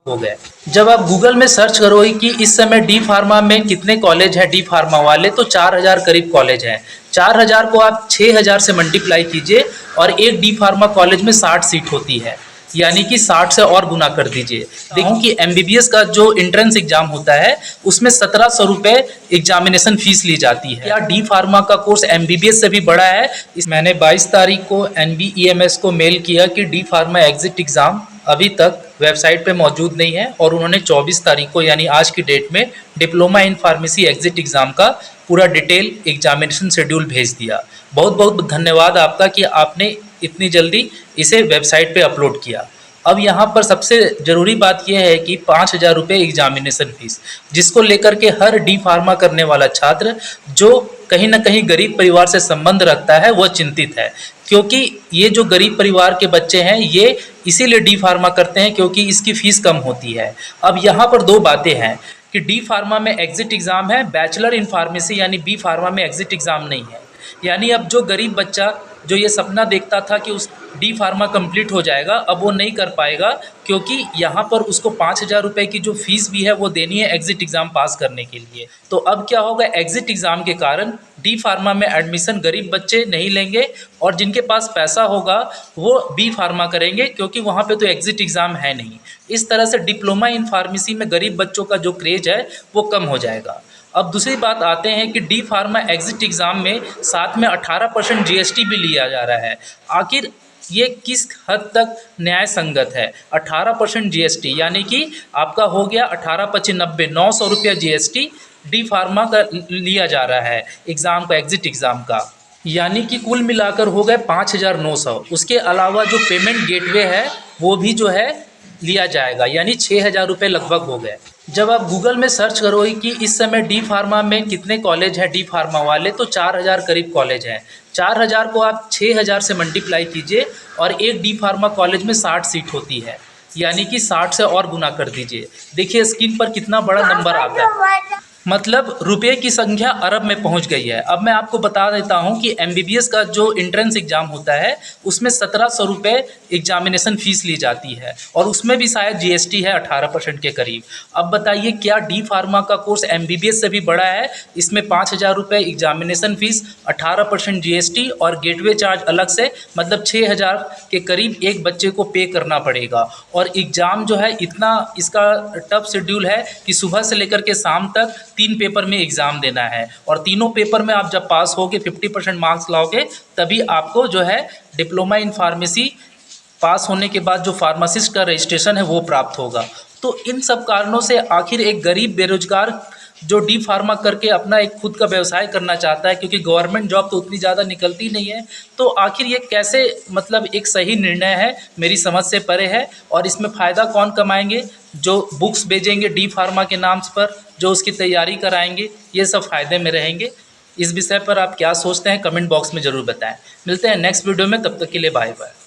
हो गए। जब आप गूगल में सर्च करोगे कि इस समय डी फार्मा में कितने कॉलेज हैं डी फार्मा वाले, तो 4000 करीब कॉलेज हैं। 4000 को आप 6000 से मल्टीप्लाई कीजिए और एक डी फार्मा कॉलेज में 60 सीट होती है, यानी कि 60 से और गुना कर दीजिए। देखो कि एमबीबीएस का जो एंट्रेंस एग्जाम होता है उसमें 1700 रुपये एग्जामिनेशन फीस ली जाती है। क्या डी फार्मा का कोर्स एमबीबीएस से भी बड़ा है? मैंने 22 तारीख को एनबीईएमएस को मेल किया कि डी फार्मा एग्जिट एग्ज़ाम अभी तक वेबसाइट पे मौजूद नहीं है, और उन्होंने 24 तारीख को यानी आज की डेट में diploma in pharmacy exit exam का पूरा डिटेल एग्जामिनेशन शेड्यूल भेज दिया। बहुत बहुत धन्यवाद आपका कि आपने इतनी जल्दी इसे वेबसाइट पे अपलोड किया। अब यहाँ पर सबसे ज़रूरी बात यह है कि 5000 रुपये एग्जामिनेशन फीस, जिसको लेकर के हर डी फार्मा करने वाला छात्र जो कहीं ना कहीं गरीब परिवार से संबंध रखता है वह चिंतित है, क्योंकि ये जो गरीब परिवार के बच्चे हैं ये इसीलिए डी फार्मा करते हैं क्योंकि इसकी फ़ीस कम होती है। अब यहाँ पर दो बातें हैं कि डी फार्मा में एग्जिट एग्ज़ाम है, बैचलर इन फार्मेसी यानी बी फार्मा में एग्जिट एग्ज़ाम नहीं है। यानी अब जो गरीब बच्चा जो ये सपना देखता था कि उस डी फार्मा कंप्लीट हो जाएगा, अब वो नहीं कर पाएगा, क्योंकि यहाँ पर उसको 5000 रुपये की जो फीस भी है वो देनी है एग्जिट एग्ज़ाम पास करने के लिए। तो अब क्या होगा, एग्जिट एग्ज़ाम के कारण डी फार्मा में एडमिशन गरीब बच्चे नहीं लेंगे, और जिनके पास पैसा होगा वो बी फार्मा करेंगे, क्योंकि वहाँ पे तो एग्जिट एग्ज़ाम है नहीं। इस तरह से डिप्लोमा इन फार्मेसी में गरीब बच्चों का जो क्रेज है वो कम हो जाएगा। अब दूसरी बात आते हैं कि डी फार्मा एग्जिट एग्ज़ाम में साथ में 18% जीएसटी भी लिया जा रहा है। आखिर ये किस हद तक न्याय संगत है? 18% जीएसटी यानी कि आपका हो गया 18×5 = 900 रुपया जीएसटी डी फार्मा का लिया जा रहा है एग्ज़ाम का, एग्जिट एग्ज़ाम का, यानी कि कुल मिलाकर हो गए 5900। उसके अलावा जो पेमेंट गेटवे है वो भी जो है लिया जाएगा, यानी 6000 रुपये लगभग हो गए। जब आप गूगल में सर्च करोगे कि इस समय डी फार्मा में कितने कॉलेज हैं डी फार्मा वाले, तो 4000 करीब कॉलेज हैं। 4000 को आप 6000 से मल्टीप्लाई कीजिए और एक डी फार्मा कॉलेज में 60 सीट होती है, यानी कि 60 से और गुना कर दीजिए। देखिए स्क्रीन पर कितना बड़ा नंबर आता है, मतलब रुपये की संख्या अरब में पहुंच गई है। अब मैं आपको बता देता हूं कि एमबीबीएस का जो एंट्रेंस एग्ज़ाम होता है उसमें 1700 रुपये एग्जामिनेशन फ़ीस ली जाती है, और उसमें भी शायद जीएसटी है 18% के करीब। अब बताइए क्या डी फार्मा का कोर्स एमबीबीएस से भी बड़ा है? इसमें 5000 रुपये एग्जामिनेशन फ़ीस, 18% जीएसटी और गेटवे चार्ज अलग से, मतलब 6000 के करीब एक बच्चे को पे करना पड़ेगा। और एग्ज़ाम जो है इतना इसका टफ शेड्यूल है कि सुबह से लेकर के शाम तक 3 पेपर में एग्ज़ाम देना है, और तीनों पेपर में आप जब पास होगे 50% मार्क्स लाओगे तभी आपको जो है डिप्लोमा इन फार्मेसी पास होने के बाद जो फार्मासिस्ट का रजिस्ट्रेशन है वो प्राप्त होगा। तो इन सब कारणों से आखिर एक गरीब बेरोजगार जो डी फार्मा करके अपना एक खुद का व्यवसाय करना चाहता है, क्योंकि गवर्नमेंट जॉब तो उतनी ज़्यादा निकलती नहीं है, तो आखिर ये कैसे, मतलब एक सही निर्णय है, मेरी समझ से परे है। और इसमें फ़ायदा कौन कमाएंगे? जो बुक्स भेजेंगे डी फार्मा के नाम पर, जो उसकी तैयारी कराएंगे, ये सब फ़ायदे में रहेंगे। इस विषय पर आप क्या सोचते हैं कमेंट बॉक्स में ज़रूर बताएं। मिलते हैं नेक्स्ट वीडियो में, तब तक के लिए बाय बाय।